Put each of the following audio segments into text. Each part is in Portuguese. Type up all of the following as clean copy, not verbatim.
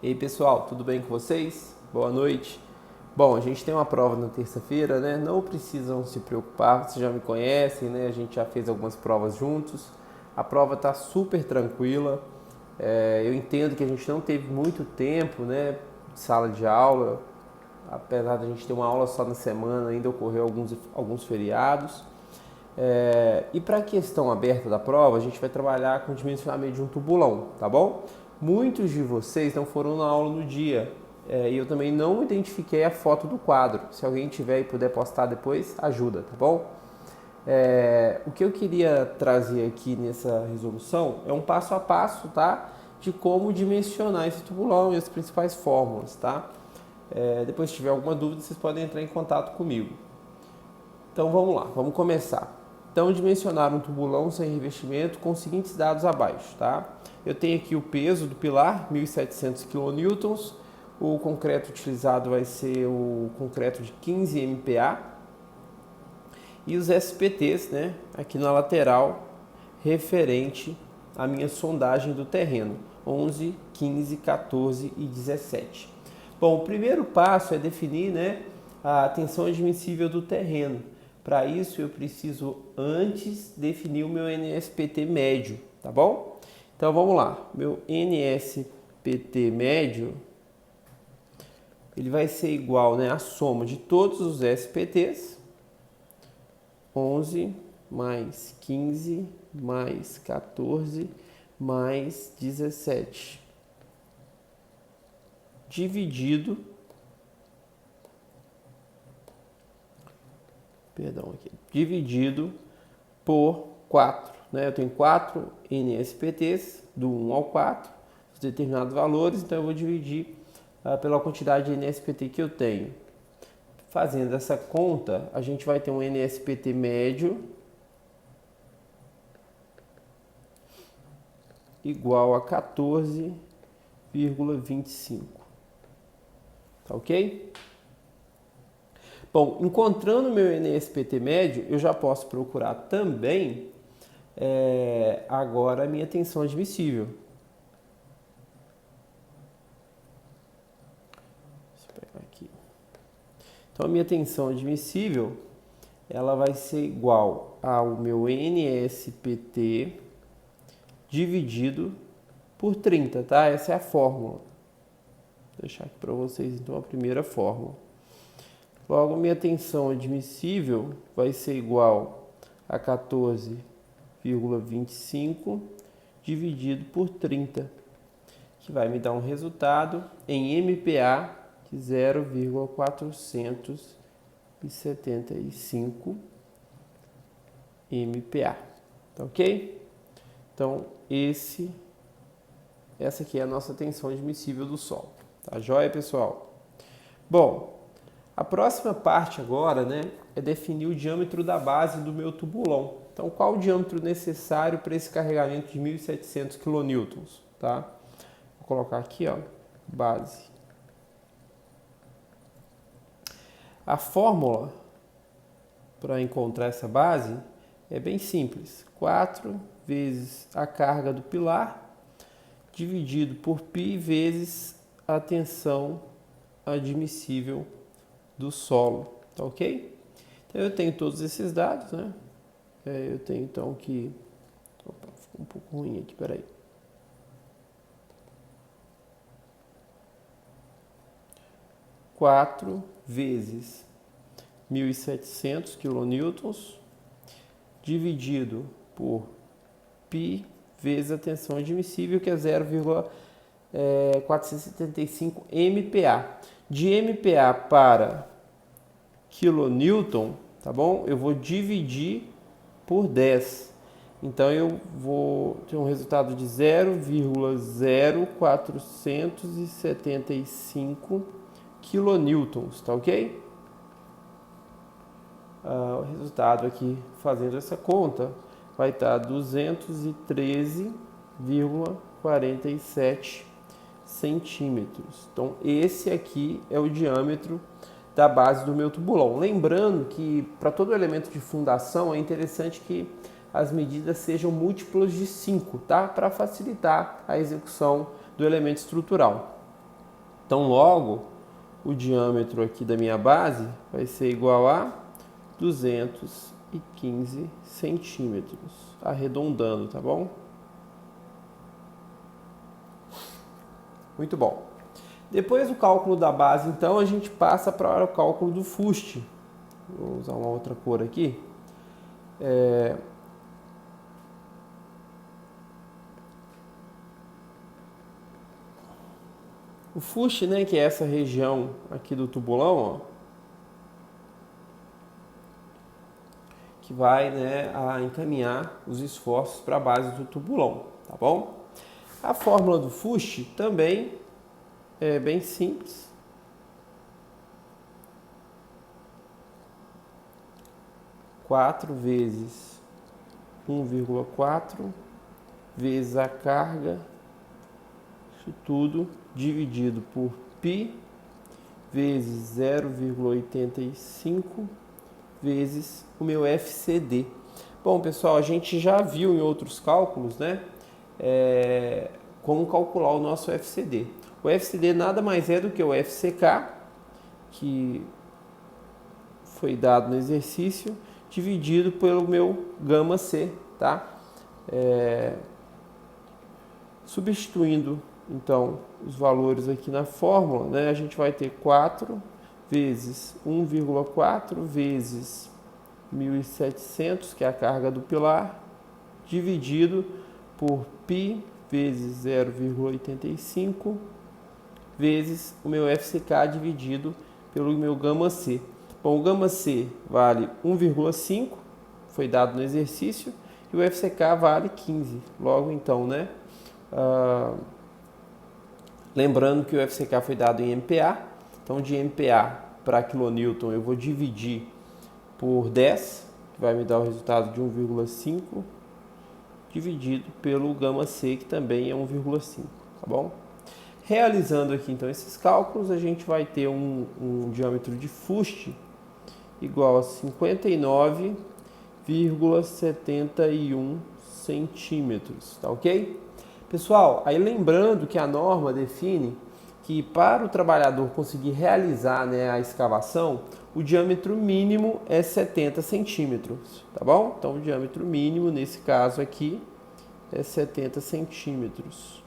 E aí pessoal, tudo bem com vocês? Boa noite. Bom, a gente tem uma prova na terça-feira, né? Não precisam se preocupar, vocês já me conhecem, né? A gente já fez algumas provas juntos. A prova está super tranquila. Eu entendo que a gente não teve muito tempo, né? De sala de aula, apesar de a gente ter uma aula só na semana, ainda ocorreu alguns feriados. E para a questão aberta da prova, a gente vai trabalhar com o dimensionamento de um tubulão, tá bom? Muitos de vocês não foram na aula no dia e eu também não identifiquei a foto do quadro. Se alguém tiver e puder postar depois, ajuda, tá bom? O que eu queria trazer aqui nessa resolução é um passo a passo, tá? De como dimensionar esse tubulão e as principais fórmulas, tá? Depois, se tiver alguma dúvida, vocês podem entrar em contato comigo. Então vamos lá, vamos começar. Então, dimensionar um tubulão sem revestimento com os seguintes dados abaixo, tá? Eu tenho aqui o peso do pilar, 1.700 kN. O concreto utilizado vai ser o concreto de 15 MPa. E os SPTs, né? Aqui na lateral, referente à minha sondagem do terreno, 11, 15, 14 e 17. Bom, o primeiro passo é definir, né, a tensão admissível do terreno. Para isso, eu preciso antes definir o meu NSPT médio, tá bom? Então, vamos lá. Meu NSPT médio, ele vai ser igual, né, à soma de todos os SPTs, 11 mais 15 mais 14 mais 17, dividido por 4. Né? Eu tenho 4 NSPTs, do 1 ao 4, os determinados valores, então eu vou dividir pela quantidade de NSPT que eu tenho. Fazendo essa conta, a gente vai ter um NSPT médio igual a 14,25. Tá ok? Bom, encontrando meu NSPT médio, eu já posso procurar também agora a minha tensão admissível. Deixa eu pegar aqui. Então, a minha tensão admissível, ela vai ser igual ao meu NSPT dividido por 30, tá? Essa é a fórmula. Vou deixar aqui para vocês, então, a primeira fórmula. Logo, minha tensão admissível vai ser igual a 14,25 dividido por 30, que vai me dar um resultado em MPa de 0,475 MPa. Tá ok? Então, essa aqui é a nossa tensão admissível do solo. Tá joia, pessoal? Bom, a próxima parte agora, né, é definir o diâmetro da base do meu tubulão. Então, qual o diâmetro necessário para esse carregamento de 1.700 kN? Tá? Vou colocar aqui, ó, base. A fórmula para encontrar essa base é bem simples. 4 vezes a carga do pilar dividido por π vezes a tensão admissível do solo, tá ok? Então eu tenho todos esses dados, né? Eu tenho então que... Opa, ficou um pouco ruim aqui, peraí. Quatro vezes 1.700 kN dividido por π vezes a tensão admissível, que é 0,475 MPa. De MPa para kN, tá bom? Eu vou dividir por 10. Então eu vou ter um resultado de 0,0475 kN, tá ok? O resultado aqui, fazendo essa conta, vai estar 213,47 centímetros. Então, esse aqui é o diâmetro da base do meu tubulão. Lembrando que para todo elemento de fundação é interessante que as medidas sejam múltiplas de 5, tá? Para facilitar a execução do elemento estrutural. Então, logo, o diâmetro aqui da minha base vai ser igual a 215 centímetros, arredondando, tá bom? Muito bom. Depois do cálculo da base, então, a gente passa para o cálculo do fuste. Vou usar uma outra cor aqui. O fuste, né, que é essa região aqui do tubulão, ó, que vai, né, a encaminhar os esforços para a base do tubulão, tá bom? A fórmula do fuste também é bem simples. Quatro vezes 1,4 vezes a carga, isso tudo dividido por π vezes 0,85 vezes o meu FCD. Bom, pessoal, a gente já viu em outros cálculos, né, como calcular o nosso FCD. O FCD nada mais é do que o FCK, que foi dado no exercício, dividido pelo meu gama C, tá? Substituindo, então, os valores aqui na fórmula, né, a gente vai ter 4 vezes 1,4 vezes 1.700, que é a carga do pilar, dividido por π vezes 0,85 vezes o meu FCK dividido pelo meu gama C. Bom, o gama C vale 1,5, foi dado no exercício, e o FCK vale 15. Logo, então, né? Lembrando que o FCK foi dado em MPa, então de MPa para quilonewton eu vou dividir por 10, que vai me dar o resultado de 1,5, dividido pelo gama C, que também é 1,5, tá bom? Realizando aqui então esses cálculos, a gente vai ter um diâmetro de fuste igual a 59,71 centímetros, tá ok? Pessoal, aí lembrando que a norma define que para o trabalhador conseguir realizar, né, a escavação, o diâmetro mínimo é 70 centímetros, tá bom? Então o diâmetro mínimo nesse caso aqui é 70 centímetros.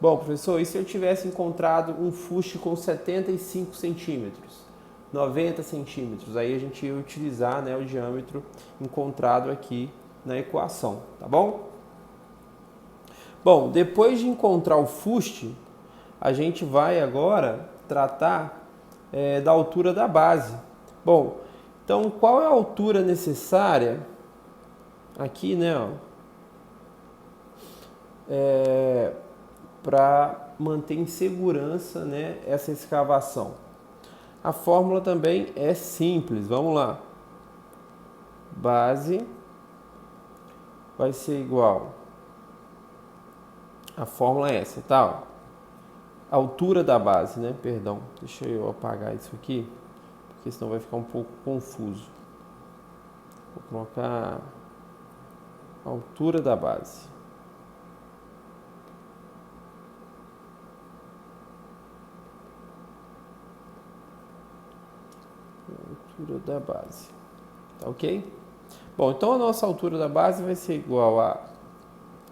Bom, professor, e se eu tivesse encontrado um fuste com 75 centímetros, 90 centímetros? Aí a gente ia utilizar, né, o diâmetro encontrado aqui na equação, tá bom? Bom, depois de encontrar o fuste, a gente vai agora tratar da altura da base. Bom, então qual é a altura necessária aqui, né, para manter em segurança, né, essa escavação? A fórmula também é simples, vamos lá. Base vai ser igual, a fórmula é essa, tá? A altura da base, né, perdão, deixa eu apagar isso aqui, porque senão vai ficar um pouco confuso. Vou colocar a altura da base. Altura da base, tá ok? Bom, então a nossa altura da base vai ser igual a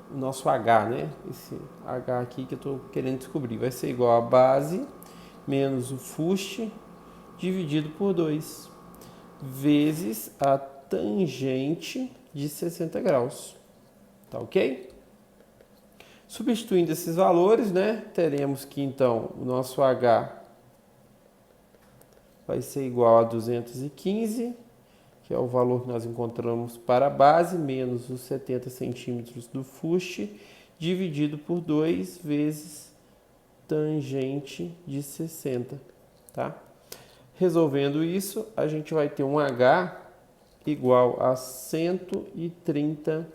o nosso H, né? Esse H aqui que eu estou querendo descobrir vai ser igual a base menos o fuste dividido por 2 vezes a tangente de 60 graus, tá ok? Substituindo esses valores, né, teremos que então o nosso H vai ser igual a 215, que é o valor que nós encontramos para a base, menos os 70 centímetros do fuste, dividido por 2 vezes tangente de 60, tá? Resolvendo isso, a gente vai ter um H igual a 130,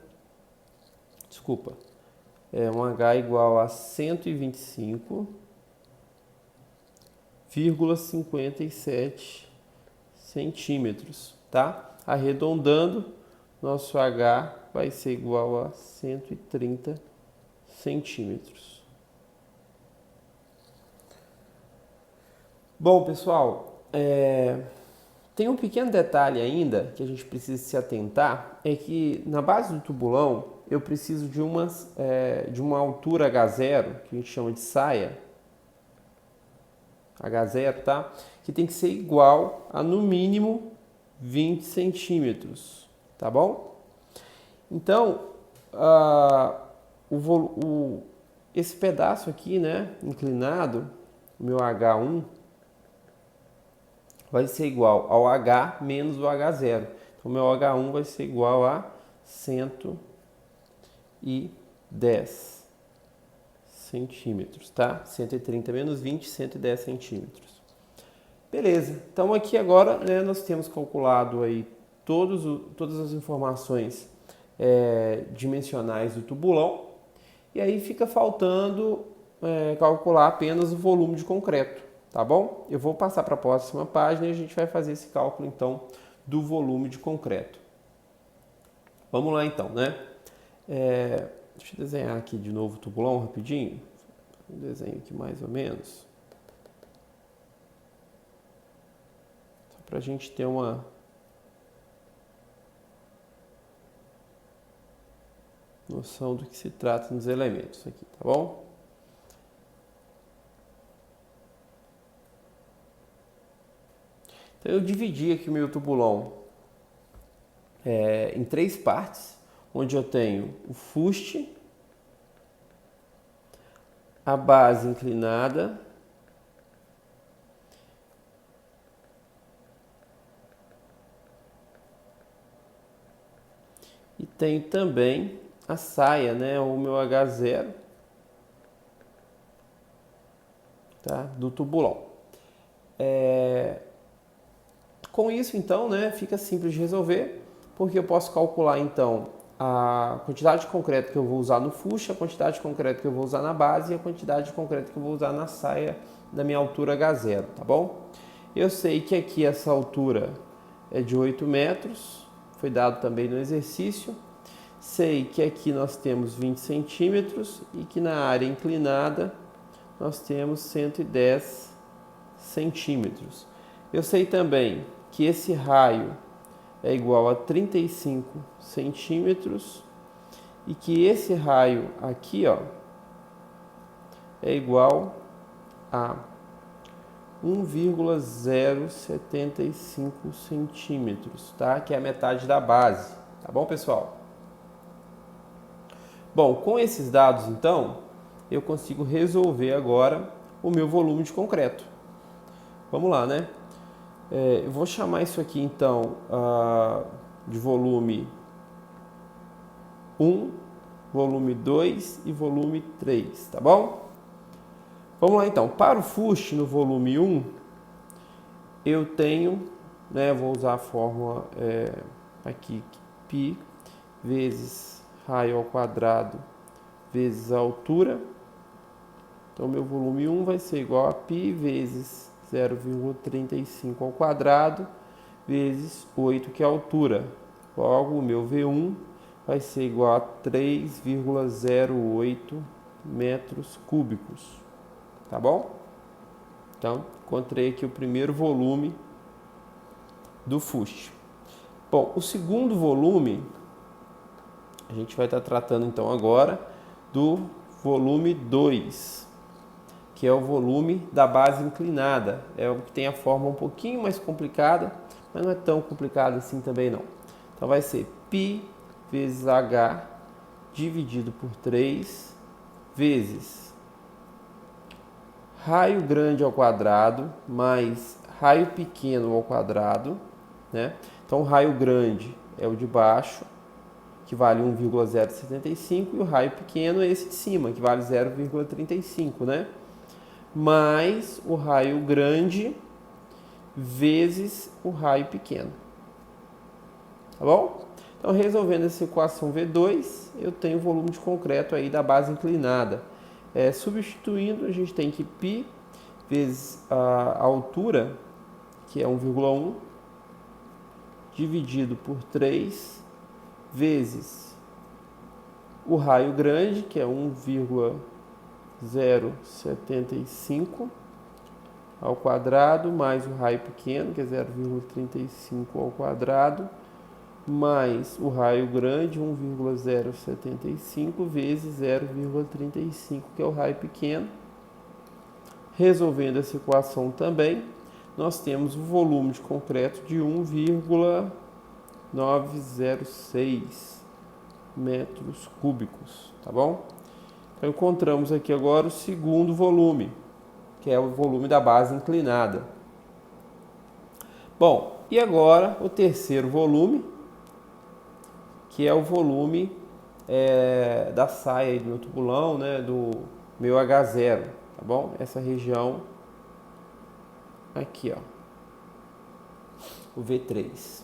um H igual a 125,57 centímetros, tá? Arredondando, nosso H vai ser igual a 130 centímetros. Bom, pessoal, tem um pequeno detalhe ainda que a gente precisa se atentar, é que na base do tubulão eu preciso de uma altura H0, que a gente chama de saia, H0, tá? Que tem que ser igual a no mínimo 20 centímetros, tá bom? Então, esse pedaço aqui, né, inclinado, o meu H1, vai ser igual ao H menos o H0. Então, o meu H1 vai ser igual a 110 centímetros, tá? 130 menos 20, 110 centímetros. Beleza, então aqui agora, né, nós temos calculado aí todas as informações dimensionais do tubulão, e aí fica faltando calcular apenas o volume de concreto, tá bom? Eu vou passar para a próxima página e a gente vai fazer esse cálculo então do volume de concreto. Vamos lá então, né? Deixa eu desenhar aqui de novo o tubulão rapidinho. Um desenho aqui mais ou menos. Só para a gente ter uma noção do que se trata nos elementos aqui, tá bom? Então eu dividi aqui o meu tubulão em 3 partes, onde eu tenho o fuste, a base inclinada e tenho também a saia, né, o meu H0, tá, do tubulão. Com isso, então, né, fica simples de resolver, porque eu posso calcular, então, a quantidade de concreto que eu vou usar no fuste, a quantidade de concreto que eu vou usar na base e a quantidade de concreto que eu vou usar na saia da minha altura H0, tá bom? Eu sei que aqui essa altura é de 8 metros, foi dado também no exercício. Sei que aqui nós temos 20 centímetros e que na área inclinada nós temos 110 centímetros. Eu sei também que esse raio é igual a 35 centímetros e que esse raio aqui, ó, é igual a 1,075 centímetros, tá? Que é a metade da base, tá bom, pessoal? Bom, com esses dados, então, eu consigo resolver agora o meu volume de concreto. Vamos lá, né? Eu vou chamar isso aqui, então, de volume 1, volume 2 e volume 3, tá bom? Vamos lá, então. Para o fuste, no volume 1, eu tenho, né, vou usar a fórmula aqui, π vezes raio ao quadrado vezes a altura. Então, meu volume 1 vai ser igual a π vezes 0,35 ao quadrado vezes 8, que é a altura. Logo, o meu V1 vai ser igual a 3,08 metros cúbicos. Tá bom? Então, encontrei aqui o primeiro volume do fuste. Bom, o segundo volume, a gente vai estar tratando então agora do volume 2, que é o volume da base inclinada. É o que tem a forma um pouquinho mais complicada, mas não é tão complicado assim também não. Então vai ser π vezes h dividido por 3 vezes raio grande ao quadrado mais raio pequeno ao quadrado, né? Então o raio grande é o de baixo, que vale 1,075, e o raio pequeno é esse de cima, que vale 0,35, né? Mais o raio grande vezes o raio pequeno. Tá bom? Então, resolvendo essa equação V2, eu tenho o volume de concreto aí da base inclinada. Substituindo, a gente tem que π vezes a altura, que é 1,1, dividido por 3, vezes o raio grande, que é 1,075, ao quadrado, mais o raio pequeno, que é 0,35 ao quadrado, mais o raio grande, 1,075, vezes 0,35, que é o raio pequeno. Resolvendo essa equação também, nós temos o volume de concreto de 1,906 metros cúbicos, tá bom? Então, encontramos aqui agora o segundo volume, que é o volume da base inclinada. Bom, e agora o terceiro volume, que é o volume da saia do meu tubulão, né, do meu H0, tá bom? Essa região aqui, ó, o V3.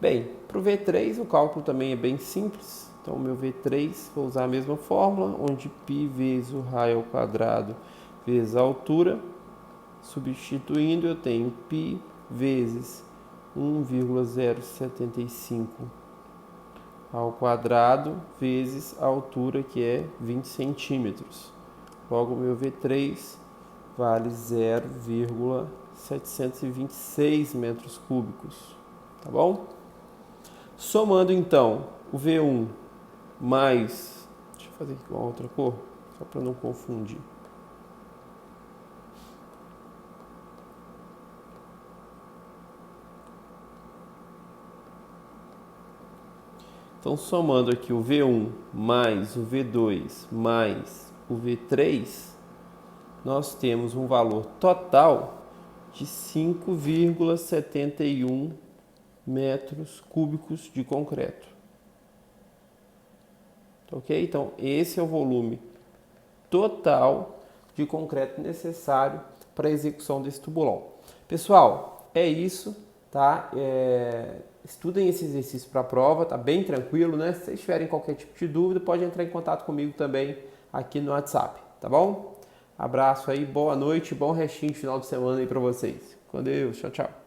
Bem, para o V3 o cálculo também é bem simples. Então, o meu V3, vou usar a mesma fórmula, onde π vezes o raio ao quadrado vezes a altura. Substituindo, eu tenho π vezes 1,075 ao quadrado vezes a altura, que é 20 centímetros. Logo, o meu V3 vale 0,726 metros cúbicos, tá bom? Somando, então, o V1 mais... Deixa eu fazer aqui com a outra cor, só para não confundir. Então, somando aqui o V1 mais o V2 mais o V3, nós temos um valor total de 5,71 metros cúbicos de concreto. Ok? Então, esse é o volume total de concreto necessário para a execução desse tubulão. Pessoal, é isso, tá? Estudem esse exercício para a prova, tá bem tranquilo, né? Se vocês tiverem qualquer tipo de dúvida, pode entrar em contato comigo também aqui no WhatsApp, tá bom? Abraço aí, boa noite, bom restinho de final de semana aí para vocês. Com Deus, tchau, tchau.